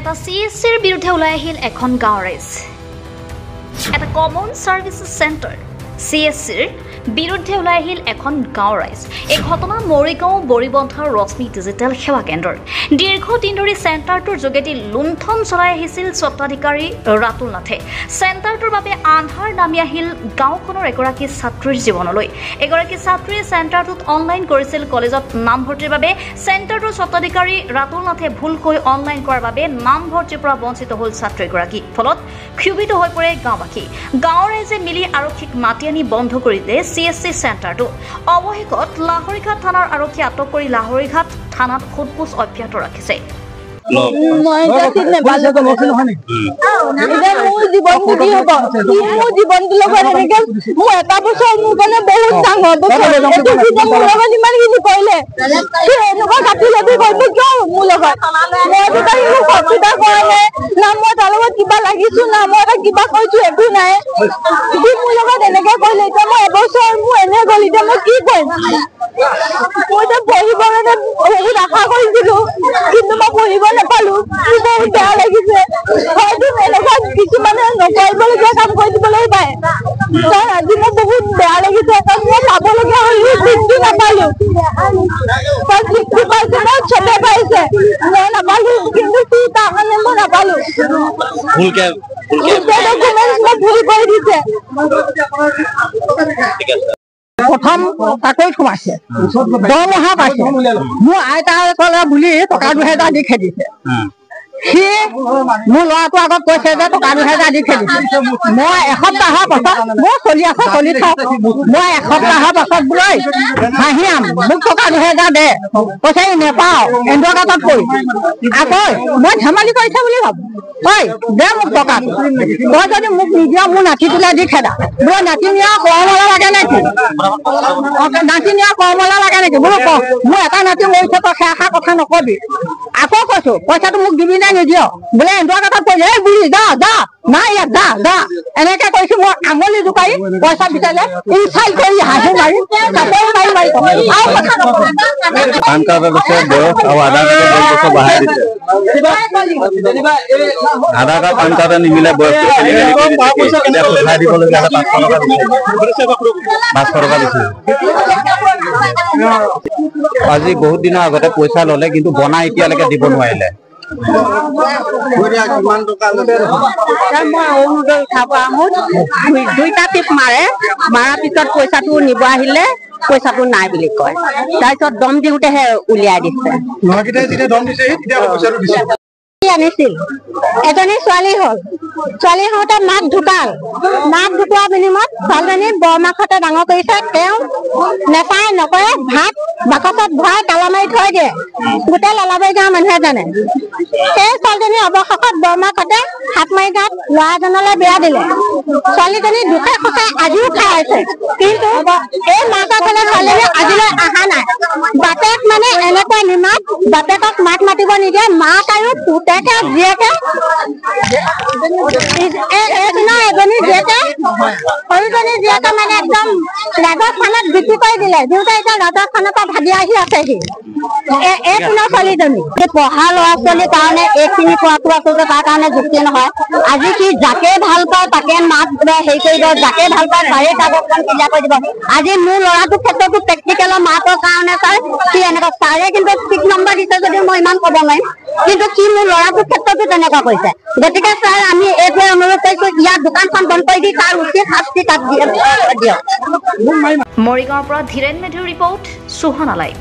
এটা CSCৰ বিৰুদ্ধে ওলাই আহিল এখন গাঁৱৰ ৰাইজ এটা কমন সাৰ্ভিসেছ সেন্টাৰ CSCৰ বিৰুদ্ধে ওলাই আহিল এখন গাঁৱৰ ৰাইজ এই ঘটনা মৰিগাঁও বৰিবন্ধাৰ ৰশ্মি ডিজিটেল সেৱা কেন্দ্ৰৰ দীৰ্ঘদিন ধৰি সেন্টাৰটোৰ যোগেদি লুণ্ঠন চলাই আহিছিল স্বত্বাধিকাৰী ৰাতুল নাথে সেন্টাৰটোৰ বাবে আন্ধাৰ নামি আহিল গাঁওখনৰ এগৰাকী ছাত্ৰীৰ জীৱনলৈ এগৰাকী ছাত্ৰীয়ে সেন্টাৰটোত অনলাইন কৰিছিল কলেজত নামভৰ্তিৰ বাবে সেন্টাৰটোৰ স্বত্বাধিকাৰী ৰাতুল নাথে ভুলকৈ অনলাইন কৰাৰ বাবে নামভৰ্তিৰ পৰা বঞ্চিত হ'ল ছাত্ৰীগৰাকী ফলত ক্ষুভিত হৈ পৰে গাঁওবাসী গাঁৱৰ ৰাইজে মিলি আৰক্ষীক মাতি আনি বন্ধ কৰি দিয়ে CSC সেন্টাৰটো অৱশেষত লাহৰীঘাট থানাৰ আৰক্ষী আটক কৰি লাহৰীঘাট থানাত সোধপোছ অব্যাহত ৰাখিছে নাপালো বহুত বেয়া লাগিছে হয়তো এনেকুৱা কিছুমানে নকৰিবলগীয়া কাম কৰি দিবলৈ পায় কাৰণ আজি মোৰ বহুত বেয়া লাগিছে কাৰণ মই পাবলগীয়া হ'লেও চিটটো নাপালো কাৰণ 60% চবে পাইছে মই নাপালো কিন্তু কি তাৰ কাৰণে মই নাপালো ডকুমেণ্টছ মই ভুল কৰি দিছে প্ৰথম চাকৰিত সোমাইছে দৰমহা পাইছে মোৰ আইতাই ক'লে বুলি টকা 2000 দি খেদিছে সি মোৰ ল'ৰাটো আগত কৈছে যে টকা 2000 দি খেদিছে মই এসপ্তাহৰ পাছত মই চলি আছে চলি থাক মই এসপ্তাহৰ পাছত বোলে হাঁহিয়াম মোক টকা 2000 দে কৈছে নেপাওঁ এণ্ড্ৰ কাটত কৈ আকৌ মই ধেমালি কৰিছে বুলি ভাবো হয় দে মোক টকা তই যদি মোক নিদিয়া মোৰ নাতি তোলা দি খেদা বোলে নাতি নিয়া কৰ্মলা লাগে নেকি নাতি নিয়া কৰ্মলা লাগে নেকি বোলো ক মোৰ এটা নাতি মৰিছে তই সেয়া কথা নকবি আকৌ কৈছো পইচাটো মোক দিবি নে নিদিয় বোলে এণ্ড্ৰ কাটত কৈ এই বুঢ়ী যা যা নাই ইয়াত যা যা এনেকে কৈছো মই আঙুলি জোকাৰি পইচা বিচাৰিলে ইনচাল্ট কৰি হাঁহি মাৰি চাপৰি মাৰি মাৰি আৰু কথা নকয় পান কাৰ্ড ব্যৱস্থা বয়স আৰু আধাৰ কাৰ্ড বস্তু বঢ়াই দিছে আধাৰ কাৰ্ড পান কাৰ্ড নিমিলে বয়সটো উঠাই দিবলগীয়া হয় 500 টকা দিছে আজি বহুত দিনৰ আগতে পইচা ললে কিন্তু বনাই এতিয়ালৈকে দিব নোৱাৰিলে দুইটা টিপ মাৰে মাৰাৰ পিছত পইচাটো নিব আহিলে পইচাটো নাই বুলি কয় তাৰপিছত দম দিওঁতেহে উলিয়াই দিছে আনিছিল এজনী ছোৱালী হল ছোৱালী হওঁতে মাক ঢুকাল মাক ঢুকোৱাৰ বিনিময়ত ছোৱালীজনী বৰমাকহঁতে ডাঙৰ কৰিছে তেওঁ নেচাই নকৰে ভাত বাকচত ভৰাই তালা মাৰি থৈ দিয়ে গোটেই লালাবাৰী গাঁৱৰ মানুহে জানে সেই ছোৱালীজনী অৱশেষত বৰমাকহঁতে হাত মাৰি গাত ল'ৰা এজনলৈ বিয়া দিলে ছোৱালীজনী দুখে সুখে আজিও খাই আছে কিন্তু এই মাকৰ ফালে ছোৱালীজনী আজিলৈ অহা নাই বাপেক মানে এনেকুৱা নিমাত বাপেকক মাত মাতিব নিদিয়ে মাক আৰু পুতেকে জীয়েকে এজনী জীয়েকে সৰুজনী জীয়েকে মানে একদম ৰাজস্থানত বিক্ৰী কৰি দিলে দেউতা এতিয়া ৰাজস্থানৰ পৰা ভাগি আহি আছেহি এই কোনো ছোৱালীজনী পঢ়া ল'ৰা ছোৱালীৰ কাৰণে এইখিনি পোৱাটো আচলতে তাৰ কাৰণে যুক্তি নহয় আজি কি যাকে ভাল পায় তাকে মাত হেৰি কৰিব যাকে ভাল পায় তাৰে কাগজখন ক্লিয়াৰ কৰি দিব আজি মোৰ ল'ৰাটোৰ ক্ষেত্ৰতো প্ৰেক্টিকেলৰ মাৰ্কৰ কাৰণে ছাৰ সি এনেকুৱা ছাৰে কিন্তু 6 নম্বৰ দিছে যদিও মই ইমান ক'ব নোৱাৰিম কিন্তু কি মোৰ ল'ৰাটোৰ ক্ষেত্ৰতো তেনেকুৱা কৰিছে গতিকে ছাৰ আমি এইটোৱে অনুৰোধ কৰিছো ইয়াৰ দোকানখন বন্ধ কৰি দি তাৰ উচিত শাস্তি তাত দিয়ক মৰিগাঁৱৰ পৰা ধীৰেন মেধিৰ ৰিপৰ্ট সুহনা লাইভ।